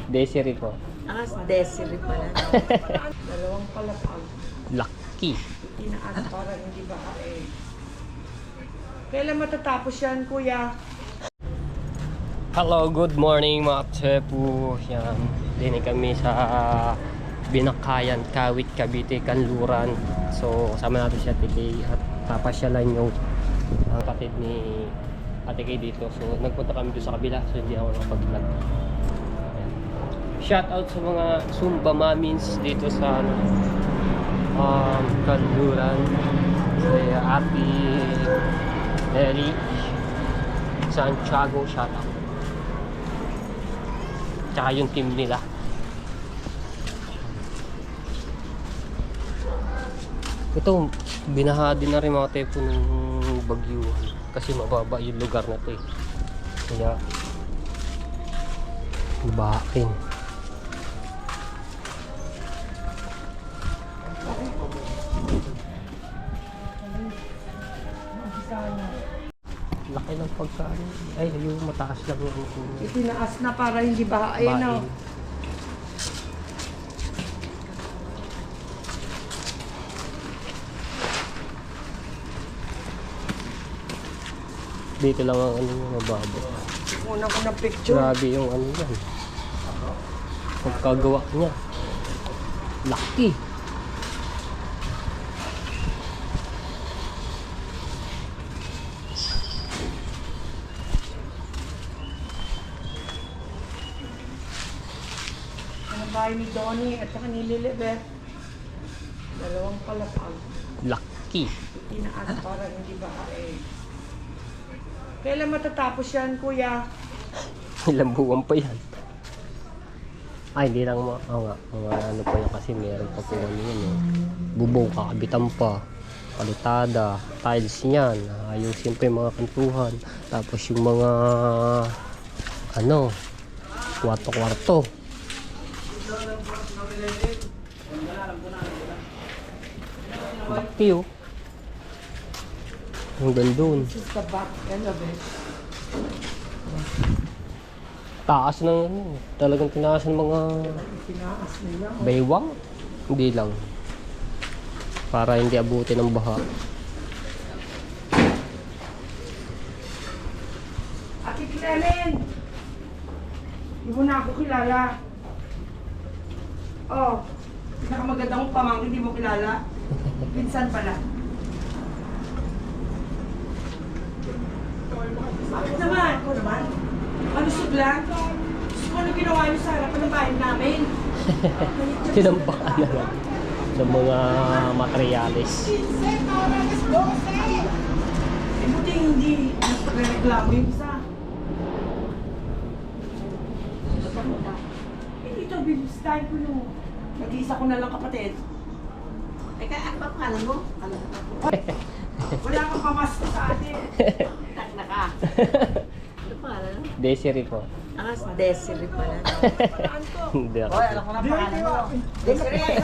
Desiree po. Desiree pala. Dalawang palapag. Lucky. Tinaas para hindi ba Kailan matatapos yan, kuya? Hello, good morning mga Tsepu. Yan, dinig kami sa Binakayan, Kawit, Cavite, Kanluran. So, kasama natin si Ate Kay at papasyalan yung ang kapatid ni Ate Kay dito. So, nagpunta kami doon sa kabila. So, hindi ako nakapag-vlog. Shout out sa mga Zumba Mamins dito sa Kanluran. Si Ate Eri Santiago, shout out. Tsaka yung team nila. Ito, binaha din na rin mga tepo ng bagyuhan kasi mababa yung lugar na ito eh. Kaya bahain. Laki ng pagkaan. Ay, yung mataas lang yung Itinaas na para hindi bahain. No? dito lang ang ano yung mababa. Una ko ng picture. Grabe yung ano yan. Pagkagawa niya. Laki. Ang bahay ni Donnie at saka ni Lilibet. Dalawang palapag. Laki. Tinaas para hindi bahain. Kailan matatapos yan, kuya? Ilang buwan pa yan. Ay, hindi lang mga ano pa yan kasi meron pa po ano yun eh. Bubong, kakabitan pa. Palitada, tiles niyan. Ayusin pa yung mga kantuhan. Tapos yung mga kwarto-kwarto. Laki oh. Hanggang doon. This is the back end of it. Taas ng talagang tinaas ng mga Tinaas nila. baywang. Hindi lang. Para hindi abutin ng baha. Ate Clement! Hindi mo na ako kilala. Oh, pinakamagandang pamangkin, hindi mo kilala. Pinsan pala. Bakit naman? Ako naman? Malusog lang? Gusto ko ano ginawa niyo sa harapan ng bahay namin? Tinambakan na lang ng mga materyales. Eh, buti hindi nagre-reklamo yung isa. Eh, dito, bibisitahin ko yung nag-iisa ko na lang kapatid. Teka, ano ba pangalan mo? Wala kang pamasko sa atin. Naka. Ano pangalan mo? Desiree po. Desiree pala. Hindi ako. Alam ko na pangalan mo. Desiree!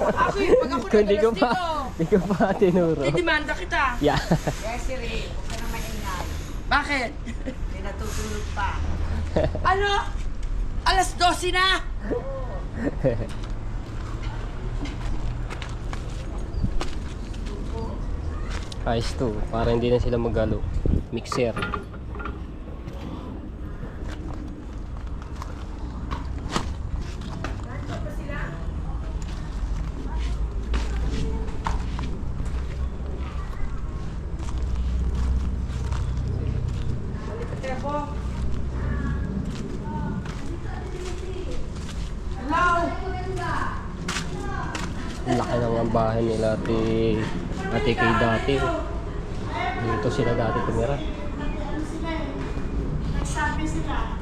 Ako yung pag ako Kung di ko nadalas pa, dito, di ko pa tinuro. didemanda kita. Yeah. Desiree, huwag ka na maingay. Bakit? May natutulog pa. Ano? Alas 12 na! Ayos to, para hindi na sila magalo. Mixer. Tepo. Hello? Ang laki ng ang bahay nila Ate Kay dati. Dito sila dati tumira. Nagsabi sila.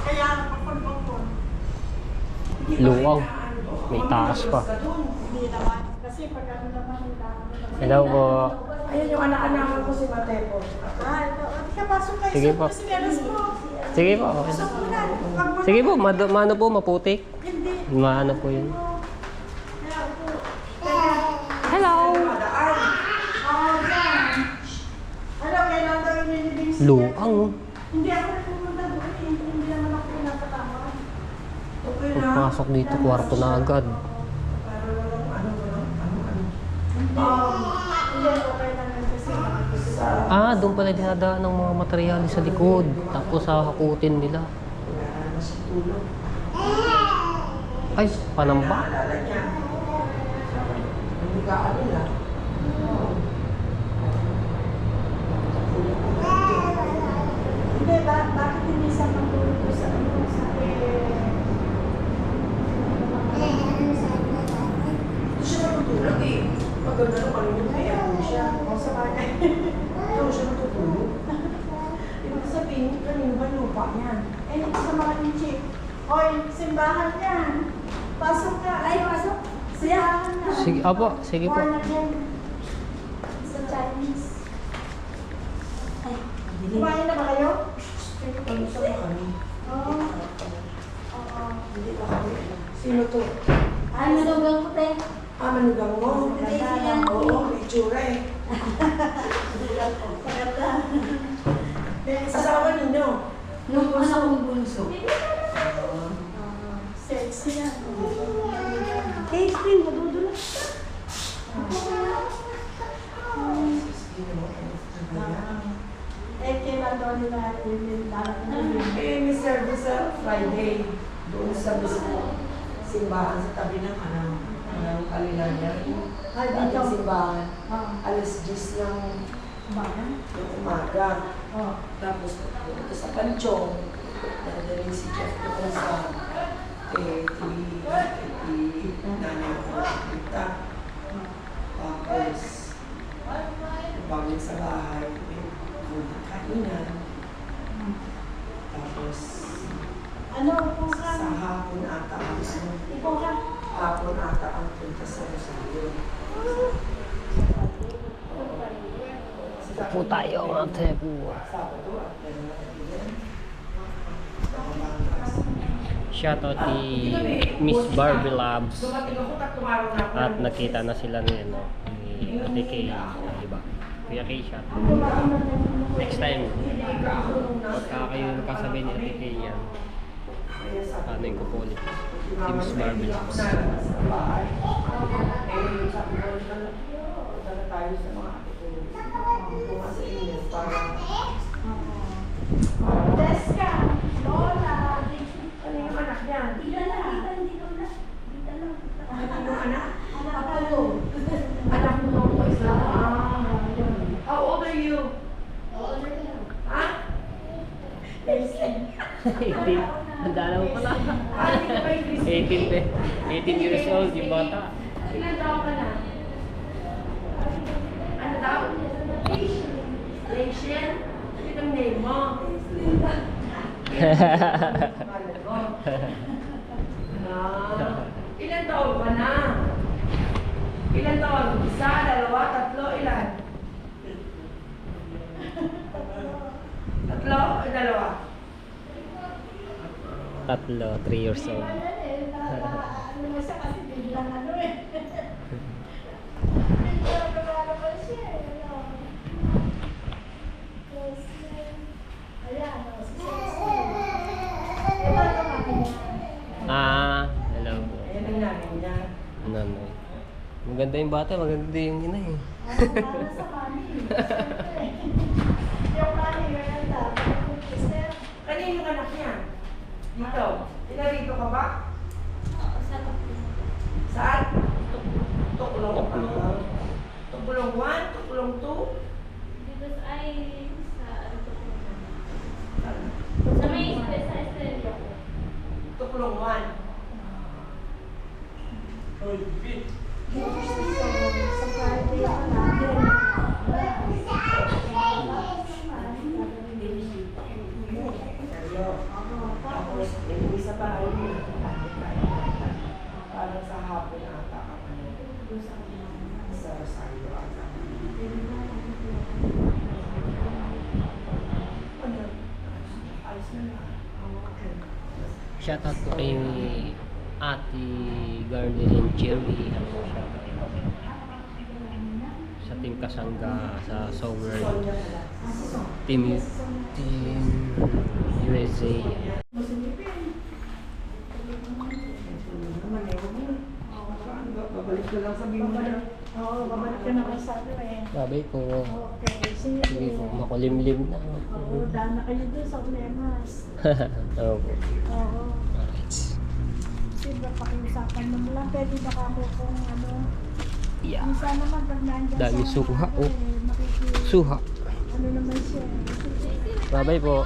Kaya napapagpapon. Luwang. May taas pa. Hindi naman. Kasi pag ano naman, Hello po. Ayan yung anak-anakan ko si Matepo. Kapasok kayo Sige po. sa sinelas mo. Sige po. Okay. Pasok mo na. Sige po, mano po, maputik. Hindi. Maano po yun. Hello! Hello, kailan daw yung nilibing siya? Luang. Hindi ako nagpupunta doon. Hindi naman ako pinapatawag. Pagpasok dito, kwarto na agad. Ah, doon pala dinadaan ng mga materyales sa likod. Tapos hahakutin nila. Ay, panamba. Naalala niya. Ang higaan nila. Hindi, bakit hindi sa matulog sa ano sa Hindi siya natutulog eh. Maganda na malungkot kaya po siya. Ang sa bagay. Ito siya natutulog. ibig sabihin, kanino ba lupa yan? Eh, sa mga chip. Hoy, simbahan yan. Pasok ka. Ay, pasok. Simbahan na. Sige, apo, sige po. Born again. Sa Chinese. Ay, kumain na ba kayo? Kamusta ba kami? Oo. Oo. Hindi ba kami? Sino to? Ay, manugang ko, te. Ah, manugang mo? Maganda yan. Oo, may itsura eh. Maganda. Asawa ninyo? Nung anak kong bunso. Sexy yan. Hey, Spring, madudulas ka. Eh, kailan daw nila yung Eh, may service sa Friday. Doon sa mismo simbahan sa tabi ng Kalilanya. Ay, Dating dito. simbahan. Ah, Alas 10 ng bayan? umaga. Oh. Tapos pupunta sa Panchong. Dadaling si Jeff doon sa nanay ko nakikita. Tapos bangin sa bahay, may kainan. Tapos Ano, kung ka? sa hapon ata ang Ikaw ka? hapon ata ang punta sa Rosario. Po tayo mga tepo. Sabado at Kailan. Shoutout kay Miss Barbie Labs. Dumating ako, 3 araw na ako. At nakita na sila ni, ano, ni Ate Kay, diba? Kuya Kay, shoutout. Next time, pagka kayo nagkasabi ni Ate Kay yan, ano yung kukulit. Si Miss Barbie Labs. Deska, Lola, Ano yung anak niya? Tita lang, tita lang. Ano yung anak? Anak ko. Anak mo po isa. How old are you? Ha? 18. Handa na mo pala. 18 years old, yung bata. Ilan taon ka na? Ano daw? Rachel? Ito ang name mo. Ilan taon ka na? Ilan taon? Isa, dalawa, tatlo, ilan? Tatlo o dalawa? Tatlo, 3 years old. Ano mo siya kasi biglang ano eh. Biglang naman siya eh. Ano. Ayan, si Sexy. Ito ang kami niya. Ah, hello po. Ayan ang nanay niya. Nanay. Maganda yung bata, maganda yung ina eh. Para sa mami. Yung mami, maganda. Sister. Kanino ka anak niya? Dito. Pinarito ka ba? Saan? Tukulong. Tukulong. Tukulong 1, tukulong 2. Because I Saan? sa may Australia. Tukulong 1. Sa Friday pa Tapos, yung isa pa ay parang sa hapon ata ka pa sa Rosario ata. Ano? Ayos na lang. Okay. Shoutout ko kay Ate Garden and Cherry. Shoutout sa Team Kasangga, sa Sower, Sonia pala. Team USA. lang sabihin mo na. Oo, babalik ka naman sa ano eh. Babay po. Okay, sige. Sige po, makulimlim na. Oo, daan na kayo doon sa Ulemas. Oo po. Oo. Alright. Sige, pakiusapan mo lang. Pwede baka mo kung ano. Yeah. Minsan naman pag nandiyan Dami sa suha, ano, oh. Suha. Ano naman siya. Babay po.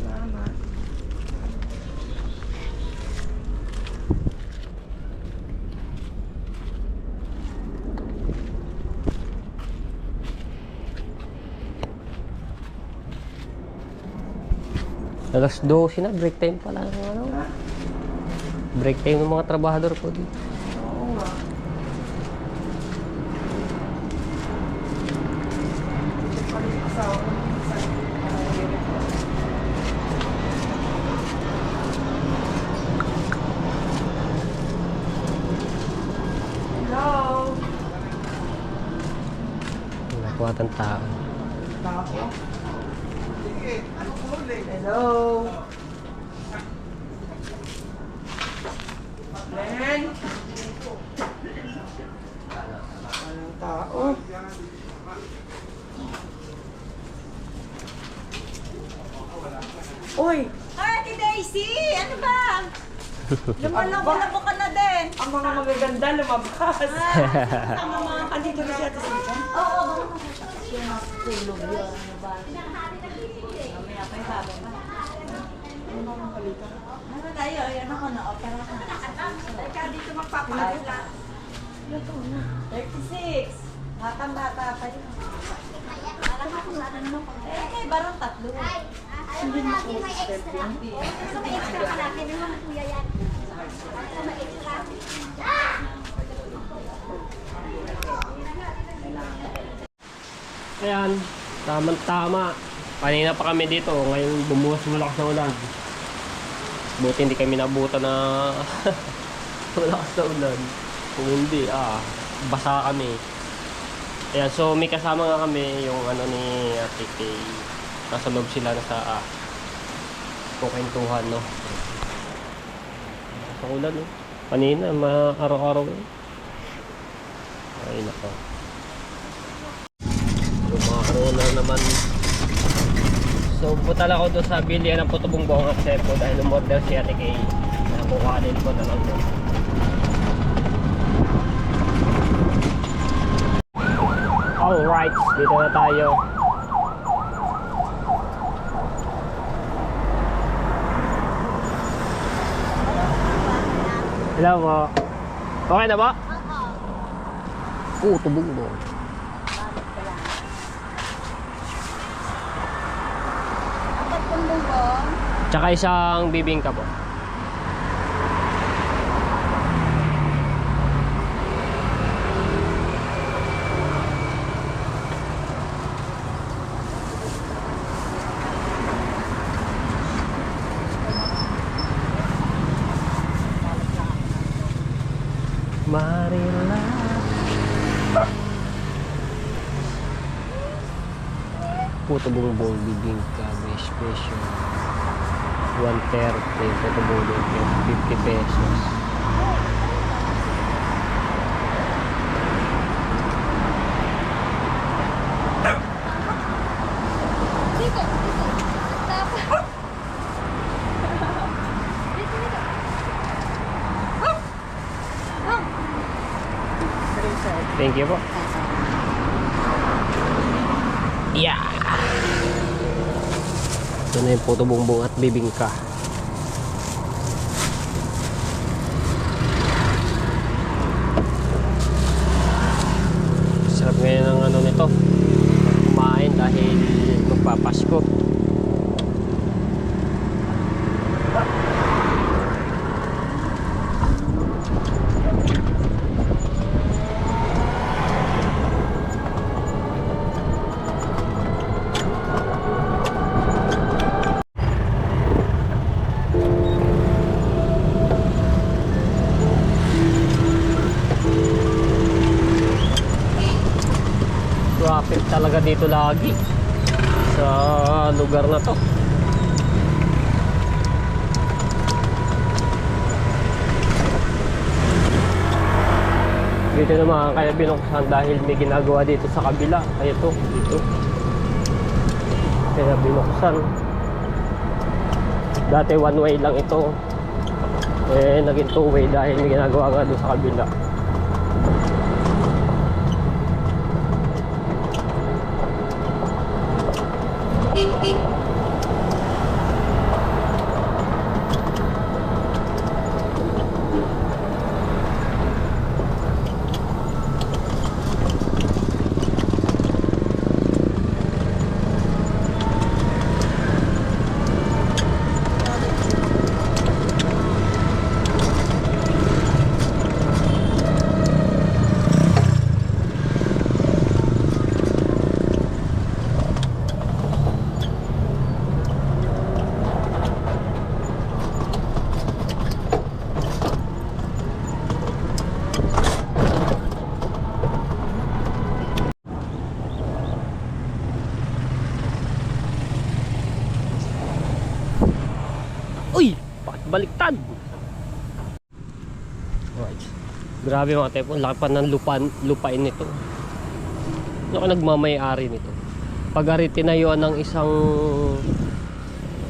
Salamat. Alas 12 na, break time pala. Ano? Break time ng mga trabahador po dito. Oo nga. Ito pa rin yung asawa ko minsan. Hello? Nakuha ng tao. Tako? Hello? Len? Walang tao. Uy! Ay, Ate Daisy! Ano ba? Lumalabo ka na din. Ang mga magaganda lumabas. Andito na siya ito sa ikan. Oo, tulog yun. Ano ba? Mamaya pa yung sabi ba? Ano tayo? Ano ko na? Opera ka na. Ikaw dito magpapalala. 36. Batang-bata pa yun. Alam ako sa ano mo. Eh, may barang tatlo. Ayaw mo natin may extra. Gusto may extra ka natin. Ano naman kuya yan? Gusto may extra. Ayan, tamang-tama. Kanina pa kami dito, ngayon bumuhos malakas na ulan. Buti hindi kami nabuta na malakas na ulan. Kung hindi, basa kami. Ayan, so may kasama nga kami yung ano ni Ate Kay. Nasa loob sila na sa kukwentuhan, no? Sa ulan, no? Kanina, araw-araw. Ay, nako. Yung mga corona naman. So punta lang ako doon sa bilihan ng putubong buong aksepo dahil umorder si Ate Kay. Nakukanin ko na lang doon. Alright, dito na tayo. Hello po. Okay na ba? Oo. Tubong buong. Tsaka isang bibingka po. Marila. Puto bumbong bibingka may special 130 puto bumbong 50 pesos. Thank you po. Yeah. Ito na yung puto bumbong at bibingka. Sarap ngayon ang ano nito. Kumain dahil magpapasko. Traffic talaga dito lagi sa lugar na to. Ito naman kaya binuksan dahil may ginagawa dito sa kabila. Kaya to, dito. Kaya binuksan. Dati one way lang ito. Eh, naging two way dahil may ginagawa nga doon sa kabila. Uy! Bakit baliktad? Right. Grabe mga tepo, laki pa ng lupain nito. Ano ka nagmamay-ari nito? Pag-ari tinayuan ng isang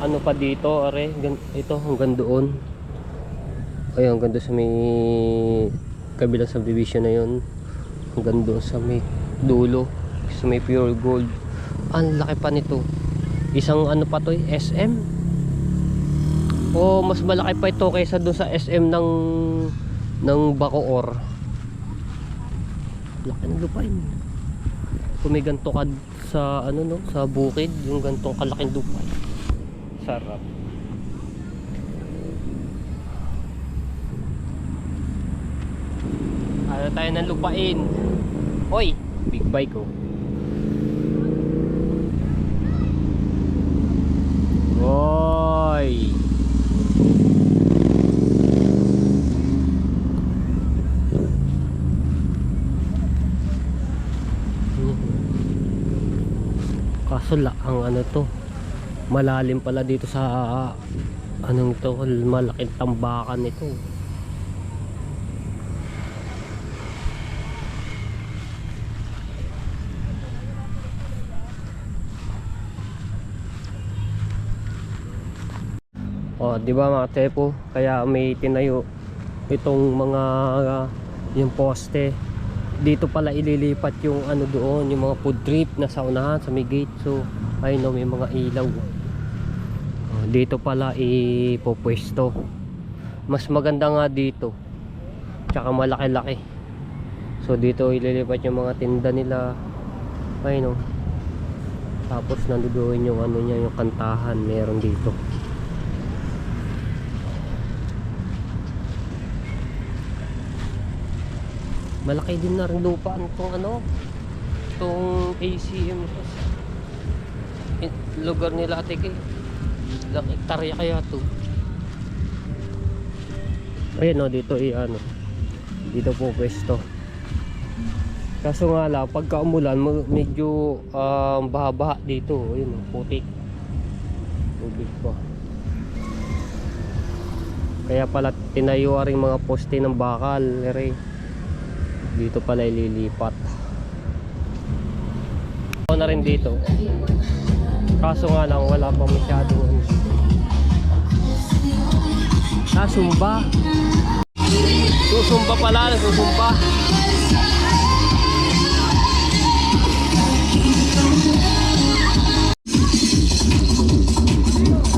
ano pa dito, are, ito hanggang doon. Ay, hanggang doon sa may kabilang subdivision na yun. Hanggang doon sa may dulo, sa may pure gold. Ang laki pa nito. Isang ano pa to, SM? O mas malaki pa ito kaysa doon sa SM ng Bacoor. Laki ng lupain. Kung may ganito ka sa ano no, sa bukid, yung gantong kalaking lupa. Sarap. Ano tayo ng lupain. Hoy, big bike oh. Hoy. Kaso ang ano to, malalim pala dito sa anong ito, malaking tambakan ito. Oh, di ba mga tepo, kaya may tinayo itong mga yung poste. Dito pala ililipat yung ano doon, yung mga food trip na sa unahan sa may gate. So ayun no, may mga ilaw. Oh, dito pala ipopwesto. Mas maganda nga dito. Tsaka malaki-laki. So dito ililipat yung mga tinda nila. Ayun no. Tapos nandoon yung ano niya, yung kantahan meron dito. Malaki din na rin lupa itong ano, itong ACM lugar nila ate kay ilang hektarya kaya to. Ayan o, dito ano, dito po pwesto. Kaso nga lang pagka umulan medyo baha-baha dito. Ayun o, putik tubig pa. Kaya pala tinayo ring mga poste ng bakal dito pala ililipat. Ako na rin dito. Kaso nga lang wala pa masyadong Sumba. Susumba pala, susumba.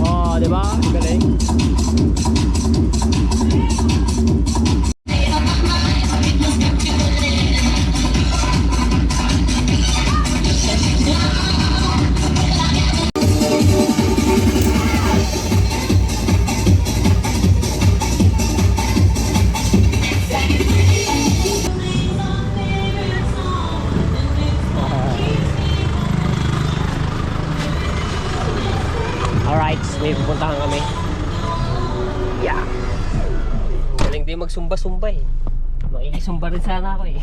Oh, di ba? Galing. Alright, may pupuntahan kami. Yeah. Galing din magsumba-sumba eh. Makikisumba rin sana ako eh.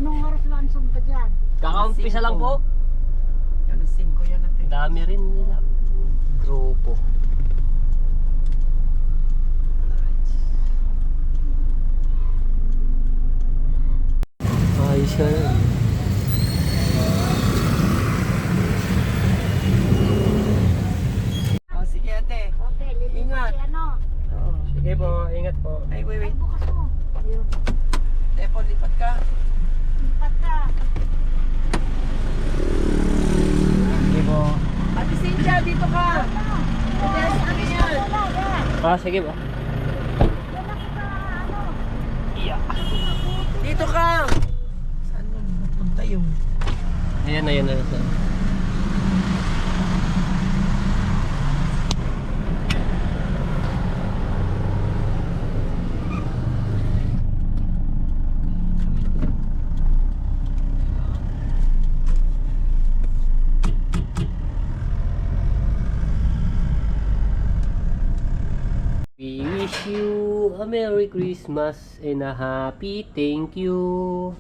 Anong oras lang ang sumpa dyan? Kakaumpisa lang po. Alas 5 yan natin. Dami rin nila. Grupo. na. Oh, sige ate. Okay, lilit Ingat. si ano. Oo. Sige po, ingat po. Ay, wait, Ay, wait. bukas mo. Ayun. Tepo, lipat ka. Lipat ka. Sige po. Ate Cynthia, dito ka. Ay, ang yan. wala, yan. Sige po. Wala ka, ano. Dito ka. Saan mo mapunta yung... Ayan na, ayan na. We wish you a Merry Christmas and a Happy Thank You.